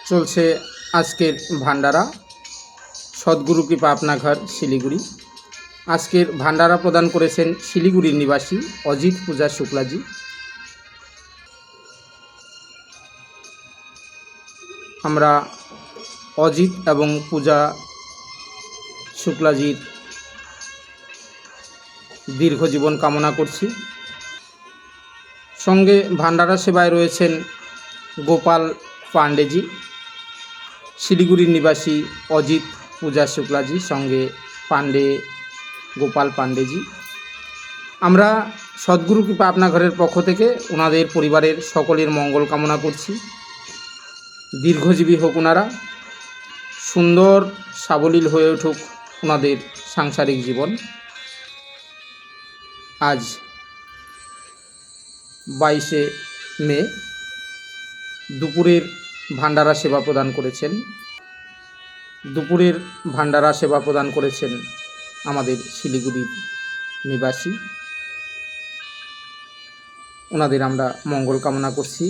চলছে আজকের ভান্ডারা। সদ্গুরু কৃপা আপনাঘর শিলিগুড়ি। আজকের ভান্ডারা প্রদান করেছেন শিলিগুড়ির নিবাসী অজিত পূজা শুক্লাজি। আমরা অজিত এবং পূজা শুক্লাজির দীর্ঘ জীবন কামনা করছি। সঙ্গে ভান্ডারা সেবায় রয়েছেন গোপাল পাণ্ডেজি, শিলিগুড়ির নিবাসী অজিত পূজা শুক্লাজি, সঙ্গে পাণ্ডে গোপাল পাণ্ডেজি। আমরা সদ্গুরু কৃপা আপনাঘরের পক্ষ থেকে ওনাদের পরিবারের সকলের মঙ্গল কামনা করছি। দীর্ঘজীবী হোক ওনারা, সুন্দর সাবলীল হয়ে উঠুক ওনাদের সাংসারিক জীবন। আজ 22শে মে দুপুরের ভান্ডারা সেবা প্রদান করেছেন আমাদের শিলিগুড়ির নিবাসী। ওনাদের আমরা মঙ্গল কামনা করছি।